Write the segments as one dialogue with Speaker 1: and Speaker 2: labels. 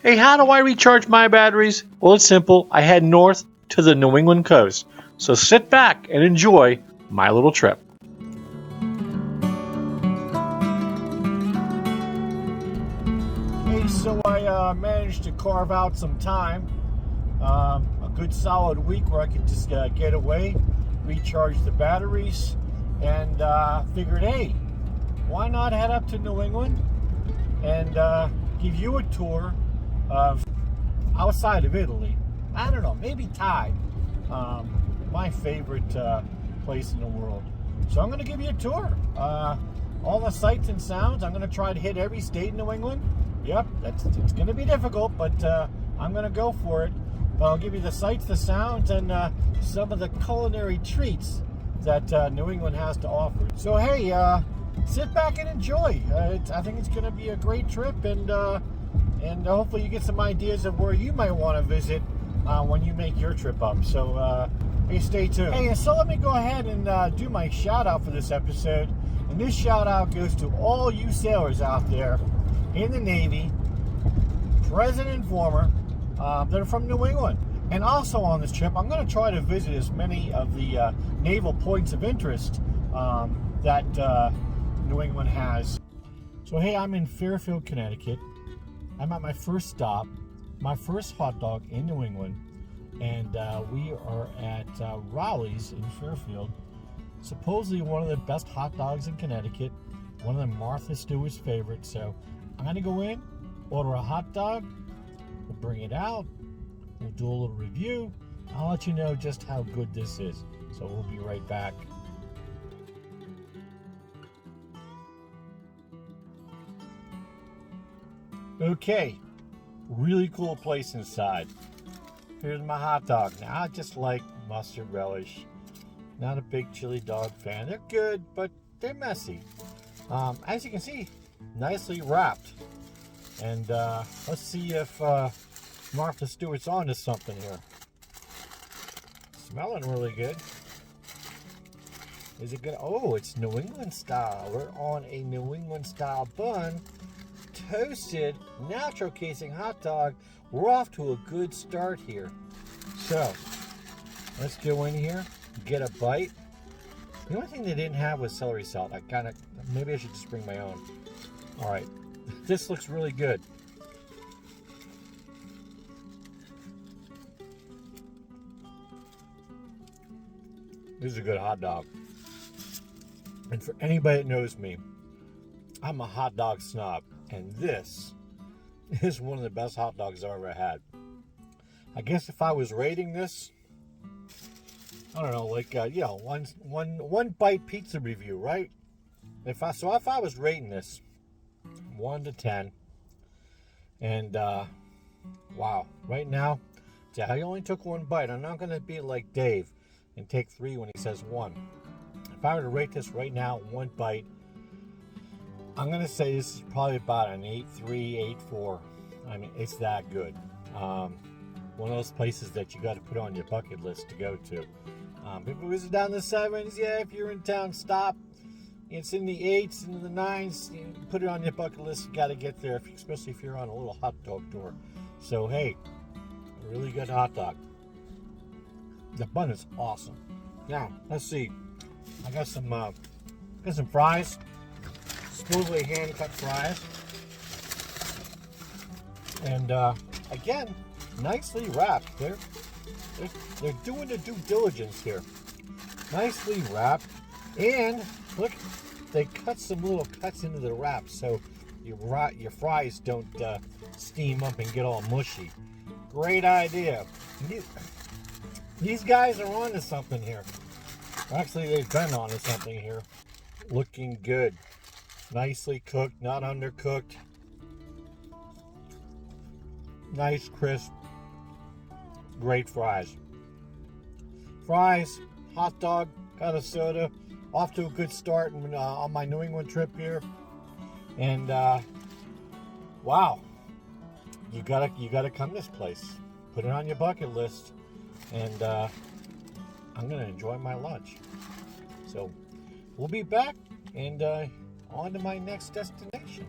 Speaker 1: Hey, how do I recharge my batteries? Well, it's simple. I head north to the New England coast. So sit back and enjoy my little trip. Hey, so I managed to carve out some time, a good solid week where I could just get away, recharge the batteries, and figured, hey, why not head up to New England and give you a tour of outside of Italy. I don't know, maybe Thai, my favorite place in the world. So I'm going to give you a tour. All the sights and sounds. I'm going to try to hit every state in New England. Yep, it's going to be difficult, but I'm going to go for it. But I'll give you the sights, the sounds, and some of the culinary treats that New England has to offer. So hey, sit back and enjoy. I think it's going to be a great trip, and hopefully you get some ideas of where you might want to visit when you make your trip up. So hey, stay tuned. Hey, so let me go ahead and do my shout out for this episode. And this shout out goes to all you sailors out there in the Navy, present and former, that are from New England. And also on this trip, I'm going to try to visit as many of the naval points of interest that New England has. So hey, I'm in Fairfield, Connecticut. I'm at my first stop, my first hot dog in New England, and we are at Raleigh's in Fairfield. Supposedly one of the best hot dogs in Connecticut, one of the Martha Stewart's favorites. So I'm going to go in, order a hot dog, we'll bring it out, we'll do a little review. I'll let you know just how good this is. So we'll be right back. Okay, really cool place inside. Here's my hot dog. Now, I just like mustard relish. Not a big chili dog fan. They're good, but they're messy. As you can see, nicely wrapped. And let's see if Martha Stewart's onto something here. Smelling really good. Is it good? Oh, it's New England style. We're on a New England style bun. Toasted, natural casing hot dog. We're off to a good start here. So, let's go in here, get a bite. The only thing they didn't have was celery salt. Maybe I should just bring my own. All right, this looks really good. This is a good hot dog. And for anybody that knows me, I'm a hot dog snob. And this is one of the best hot dogs I've ever had. I guess if I was rating this, I don't know, like one bite pizza review, right? If I was rating this 1 to 10, and wow, right now, I only took one bite. I'm not gonna be like Dave and take 3 when he says 1. If I were to rate this right now, 1 bite, I'm going to say this is probably about an 8.3, 8.4. I mean, it's that good. One of those places that you got to put on your bucket list to go to. If it was down the 7s, yeah, if you're in town, stop. It's in the 8s and the 9s. You put it on your bucket list. You got to get there, especially if you're on a little hot dog tour. So, hey, a really good hot dog. The bun is awesome. Now, let's see. I got some fries. Smoothly hand-cut fries, and again, nicely wrapped. They're doing the due diligence here. Nicely wrapped, and look, they cut some little cuts into the wrap so your fries don't steam up and get all mushy. Great idea. These guys are onto something here. Actually, they've been onto something here. Looking good. Nicely cooked, not undercooked. Nice, crisp, great fries. Fries, hot dog, got a soda. Off to a good start on my New England trip here. And wow, you gotta come this place. Put it on your bucket list, and I'm gonna enjoy my lunch. So we'll be back and on to my next destination.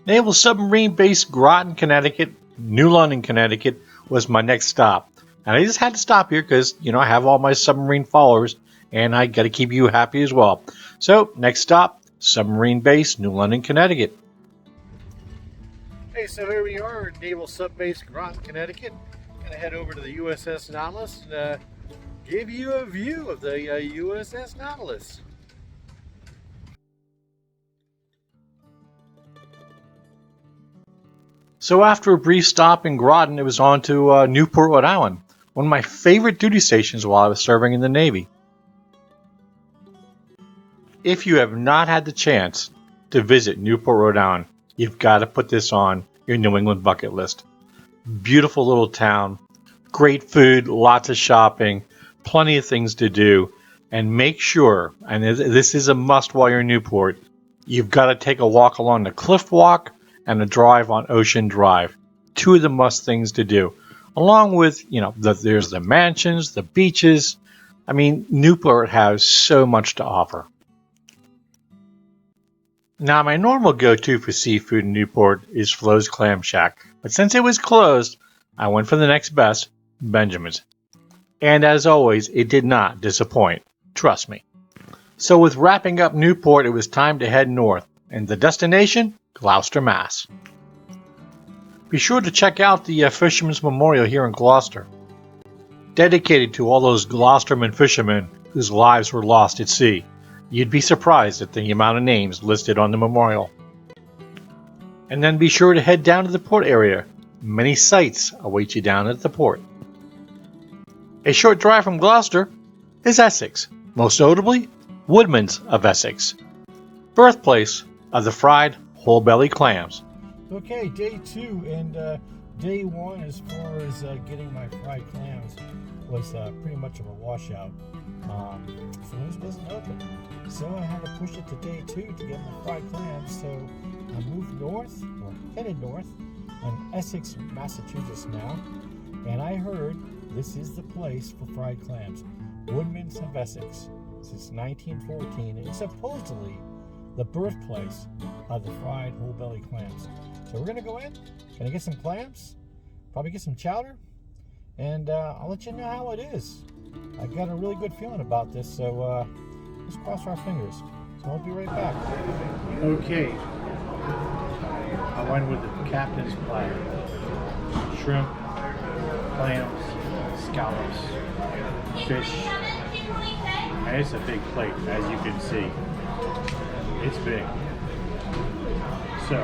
Speaker 1: Naval Submarine Base, Groton, Connecticut.
Speaker 2: New London, Connecticut was my next stop. And I just had to stop here because, I have all my submarine followers and I got to keep you happy as well. So, next stop, submarine base, New London, Connecticut.
Speaker 1: Hey, so here we are at Naval Sub Base Groton, Connecticut. Gonna head over to the USS Nautilus and give you a view of the USS Nautilus.
Speaker 2: So after a brief stop in Groton, it was on to Newport, Rhode Island, one of my favorite duty stations while I was serving in the Navy. If you have not had the chance to visit Newport, Rhode Island, you've got to put this on your New England bucket list. Beautiful little town, great food, lots of shopping, plenty of things to do, and make sure, and this is a must while you're in Newport, you've got to take a walk along the Cliff Walk and a drive on Ocean Drive. Two of the must things to do. Along with, there's the mansions, the beaches. I mean, Newport has so much to offer. Now, my normal go-to for seafood in Newport is Flo's Clam Shack, but since it was closed, I went for the next best, Benjamin's. And as always, it did not disappoint. Trust me. So with wrapping up Newport, it was time to head north, and the destination? Gloucester, Mass. Be sure to check out the Fisherman's Memorial here in Gloucester, dedicated to all those Gloucesterman fishermen whose lives were lost at sea. You'd be surprised at the amount of names listed on the memorial. And then be sure to head down to the port area. Many sights await you down at the port. A short drive from Gloucester is Essex, most notably Woodman's of Essex, birthplace of the fried whole belly clams.
Speaker 1: Okay, day 2 and day 1 as far as getting my fried clams was pretty much of a washout. Flu's wasn't open, so I had to push it to day 2 to get my fried clams. So I moved north, or headed north, on Essex, Massachusetts now, and I heard this is the place for fried clams, Woodman's of Essex, since 1914, and supposedly the birthplace of the fried whole belly clams. So we're gonna go in, gonna get some clams, probably get some chowder, and I'll let you know how it is. I got a really good feeling about this, so let's cross our fingers. So I'll be right back. Okay, I went with the captain's platter. Shrimp, clams, scallops, fish, and it's a big plate, as you can see. It's big. So,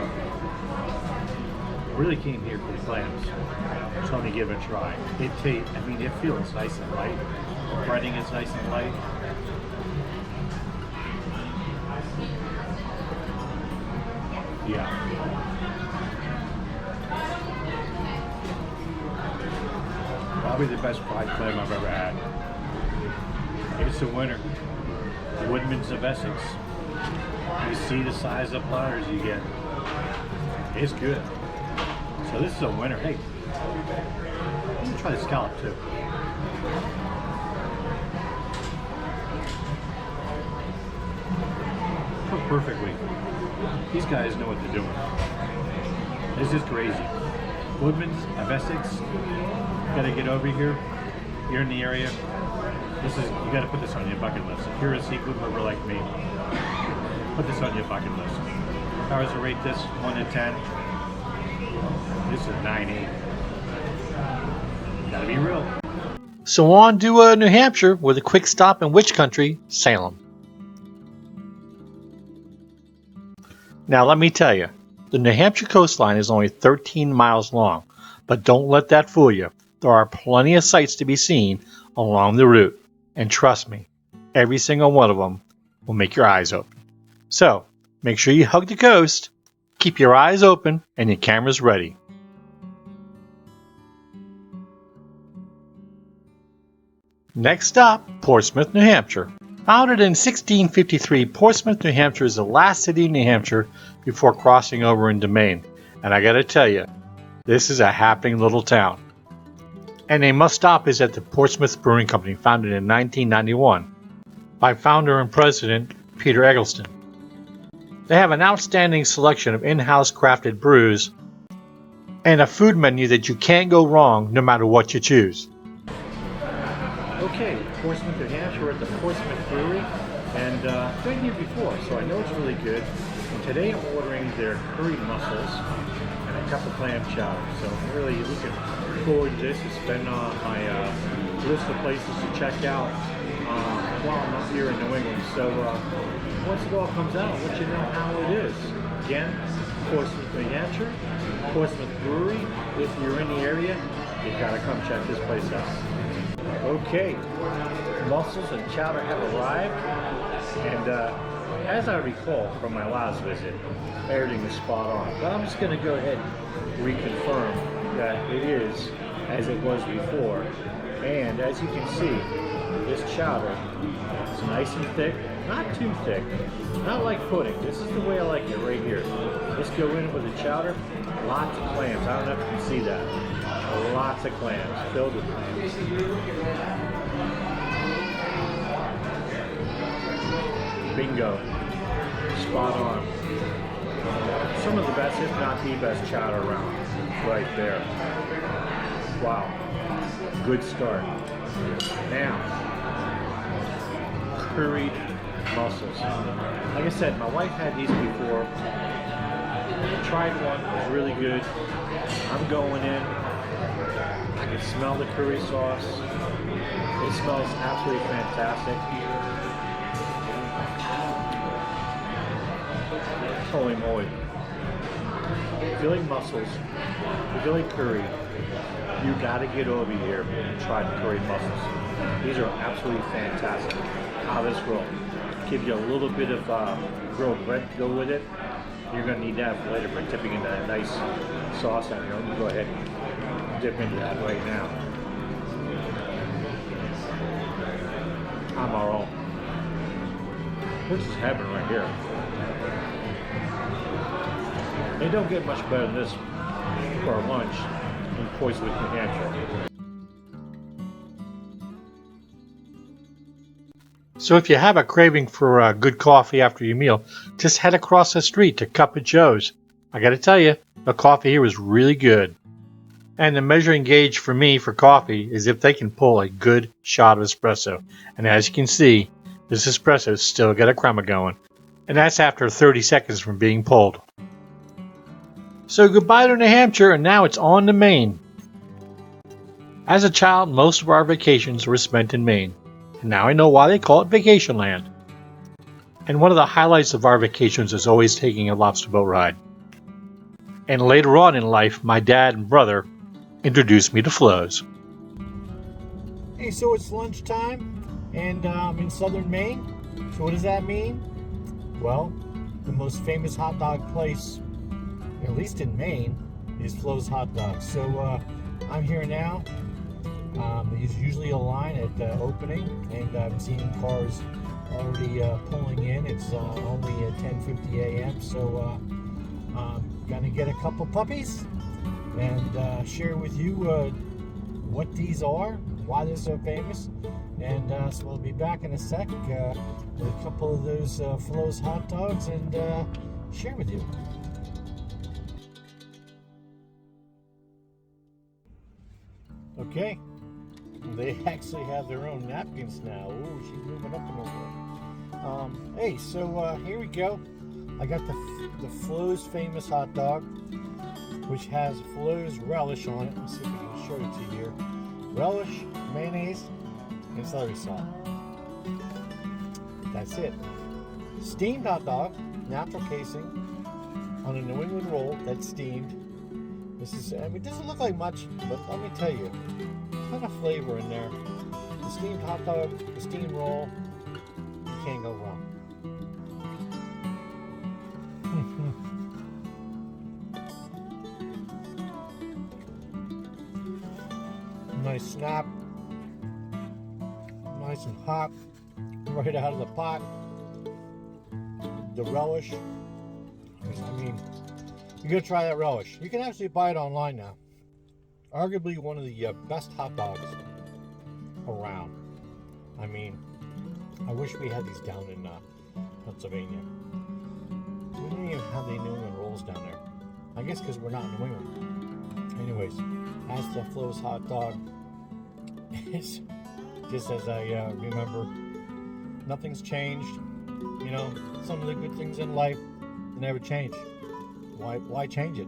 Speaker 1: I really came here for the clams. So let me give it a try. It feels nice and light. The breading is nice and light. Yeah. Probably the best fried clam I've ever had. It's a winner. Woodman's of Essex. You see the size of platters you get. It's good. So this is a winner. Hey, let me try the scallop too. Cooked perfectly. These guys know what they're doing. This is crazy. Woodman's of Essex. You gotta get over here. You're in the area. You gotta put this on your bucket list. If you're a seafood lover like me, put this on your bucket list. If I was to rate this 1 to 10, this is 9-8. Gotta be real.
Speaker 2: So on to New Hampshire with a quick stop in which country? Salem. Now let me tell you, the New Hampshire coastline is only 13 miles long, but don't let that fool you. There are plenty of sights to be seen along the route, and trust me, every single one of them will make your eyes open. So, make sure you hug the coast, keep your eyes open, and your cameras ready. Next stop, Portsmouth, New Hampshire. Founded in 1653, Portsmouth, New Hampshire is the last city in New Hampshire before crossing over into Maine. And I gotta tell you, this is a happening little town. And a must stop is at the Portsmouth Brewing Company, founded in 1991 by founder and president Peter Eggleston. They have an outstanding selection of in-house crafted brews and a food menu that you can't go wrong no matter what you choose.
Speaker 1: Okay, Portsmouth, New Hampshire, we're at the Portsmouth Brewery, and I've been here before, so I know it's really good. And today I'm ordering their curried mussels and a cup of clam chowder. So I'm really looking forward to this. It's been on my list of places to check out while I'm up here in New England. So once it all comes out, I'll let you know how it is. Again, Portsmouth, New Hampshire, Portsmouth Brewery. If you're in the area, you gotta come check this place out. Okay, mussels and chowder have arrived, and as I recall from my last visit, everything is spot on. But I'm just going to go ahead and reconfirm that it is as it was before. And as you can see, this chowder is nice and thick, not too thick, not like pudding. This is the way I like it right here. Just go in with the chowder, lots of clams. I don't know if you can see that. Lots of clams, filled with clams. Bingo. Spot on. Some of the best, if not the best chowder around. Right there. Wow. Good start. Now, curried mussels. Like I said, my wife had these before. I tried one, it was really good. I'm going in. I can smell the curry sauce. It smells absolutely fantastic. Holy moly. If you like mussels, if you like curry, you gotta get over here and try the curried mussels. These are absolutely fantastic. How this roll. Give you a little bit of grilled bread to go with it. You're gonna need that for later for dipping into that nice sauce out here. Let me go ahead and dip into that right now. I'm our own. This is heaven right here. They don't get much better than this for our lunch in Portsmouth, New Hampshire.
Speaker 2: So if you have a craving for good coffee after your meal, just head across the street to Cup of Joe's. I gotta tell you, the coffee here is really good. And the measuring gauge for me for coffee is if they can pull a good shot of espresso. And as you can see, this espresso's still got a crema going. And that's after 30 seconds from being pulled. So goodbye to New Hampshire, and now it's on to Maine. As a child, most of our vacations were spent in Maine. And now I know why they call it Vacation Land. And one of the highlights of our vacations is always taking a lobster boat ride. And later on in life, my dad and brother introduced me to Flo's.
Speaker 1: Hey, so it's lunchtime, and I'm in southern Maine. So what does that mean? Well, the most famous hot dog place, at least in Maine, is Flo's Hot Dogs. So I'm here now. There's usually a line at the opening, and I'm seeing cars already pulling in. It's only at 10:50 a.m. So I'm gonna get a couple puppies and share with you what these are, why they're so famous, and so we'll be back in a sec with a couple of those Flo's hot dogs and share with you. Okay, they actually have their own napkins now. Ooh, she's moving up in the world. Hey, so here we go. I got the Flo's famous hot dog, which has Flo's relish on it. Let's see if we can show it to you here. Relish, mayonnaise, and celery salt. That's it. Steamed hot dog, natural casing, on a New England roll that's steamed. This is, I mean, it doesn't look like much, but let me tell you, a ton of flavor in there. The steamed hot dog, the steamed roll, you can't go wrong. Nice snap, nice and hot, right out of the pot. The relish, I mean, you gotta try that relish. You can actually buy it online now. Arguably one of the best hot dogs around. I mean, I wish we had these down in Pennsylvania. We don't even have the New England rolls down there. I guess because we're not in New England. Anyways, as the Flo's hot dog, it's just as I remember, nothing's changed. You know, some of the good things in life never change. Why change it?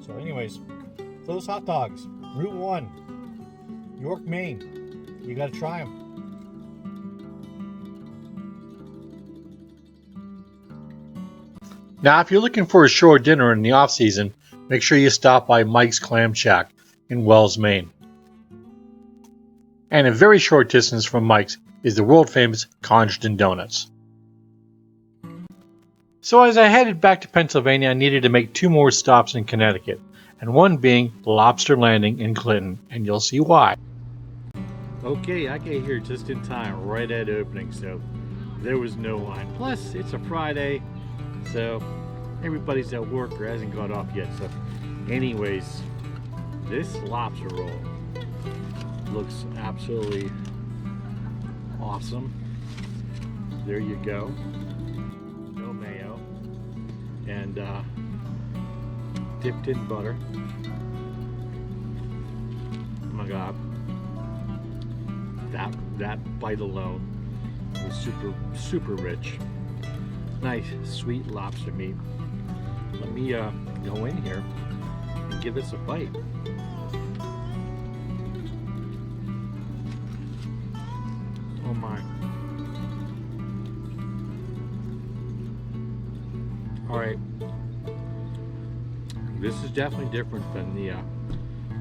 Speaker 1: So anyways, Flo's hot dogs, Route 1, York, Maine. You gotta try them.
Speaker 2: Now, if you're looking for a shore dinner in the off season, make sure you stop by Mike's Clam Shack in Wells, Maine. And a very short distance from Mike's is the world famous Condren Donuts. So as I headed back to Pennsylvania, I needed to make 2 more stops in Connecticut, and one being Lobster Landing in Clinton, and you'll see why. Okay, I got here just in time, right at opening, so there was no line. Plus, it's a Friday, so everybody's at work or hasn't got off yet. So anyways, this lobster roll looks absolutely awesome. There you go. No mayo. And dipped in butter. Oh my god. That bite alone was super rich. Nice sweet lobster meat. Let me go in here and give this a bite. Oh my. Alright. This is definitely different than the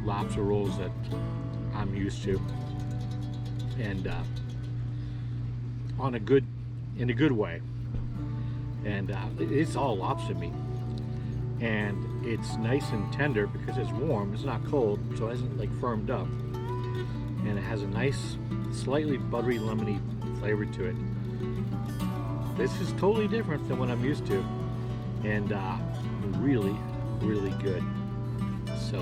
Speaker 2: lobster rolls that I'm used to. And in a good way. And it's all lobster meat. And it's nice and tender because it's warm, it's not cold, so it hasn't like firmed up. And it has a nice, slightly buttery, lemony flavor to it. This is totally different than what I'm used to. And really good. So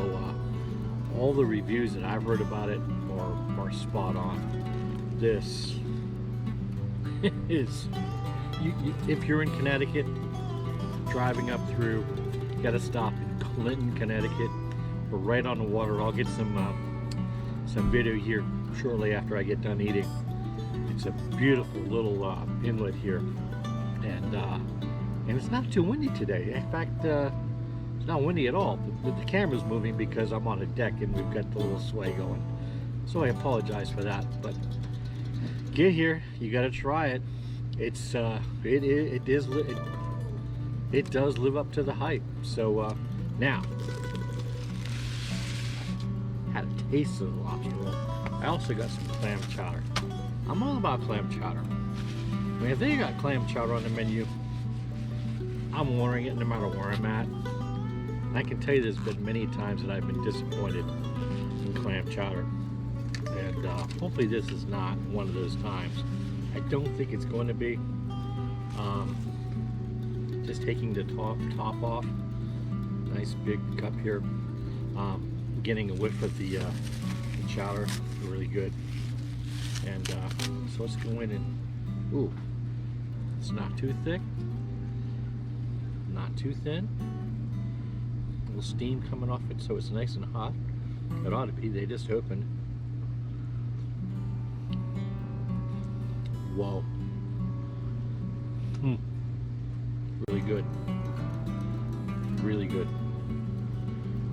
Speaker 2: all the reviews that I've heard about it are spot on. This is, if you're in Connecticut, driving up through, you gotta stop in Clinton, Connecticut. We're right on the water. I'll get some video here shortly after I get done eating. It's a beautiful little inlet here, and it's not too windy today. In fact, it's not windy at all. The camera's moving because I'm on a deck and we've got the little sway going. So I apologize for that, but get here, you gotta try it. It's it does live up to the hype. So now, had a taste of the lobster roll. I also got some clam chowder. I'm all about clam chowder. I mean, if they got clam chowder on the menu, I'm ordering it no matter where I'm at. And I can tell you there's been many times that I've been disappointed in clam chowder. And hopefully this is not one of those times. I don't think it's going to be. Just taking the top off. Nice big cup here. Getting a whiff of the chowder. Really good. And so let's go in and, ooh, it's not too thick, not too thin. A little steam coming off it, so it's nice and hot. It ought to be. They just opened. Whoa. Really good. Really good.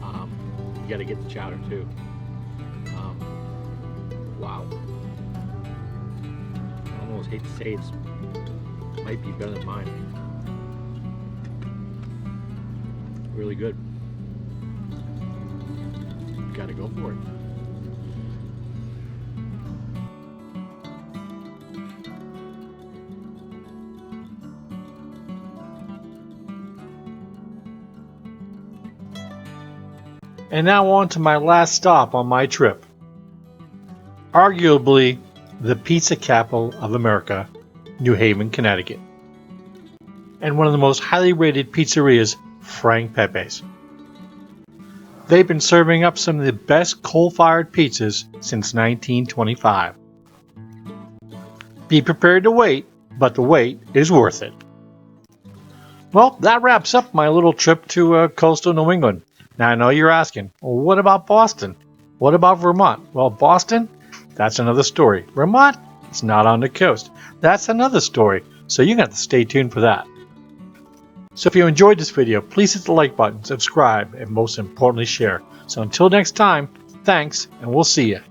Speaker 2: You got to get the chowder too. Wow. I almost hate to say it might be better than mine. Really good. Got to go for it. And now on to my last stop on my trip. Arguably the pizza capital of America, New Haven, Connecticut. And one of the most highly rated pizzerias, Frank Pepe's. They've been serving up some of the best coal-fired pizzas since 1925. Be prepared to wait, but the wait is worth it. Well, that wraps up my little trip to coastal New England. Now I know you're asking, well, what about Boston? What about Vermont? Well, Boston, that's another story. Vermont, it's not on the coast. That's another story. So you're going to have to stay tuned for that. So if you enjoyed this video, please hit the like button, subscribe, and most importantly share. So until next time, thanks, and we'll see you.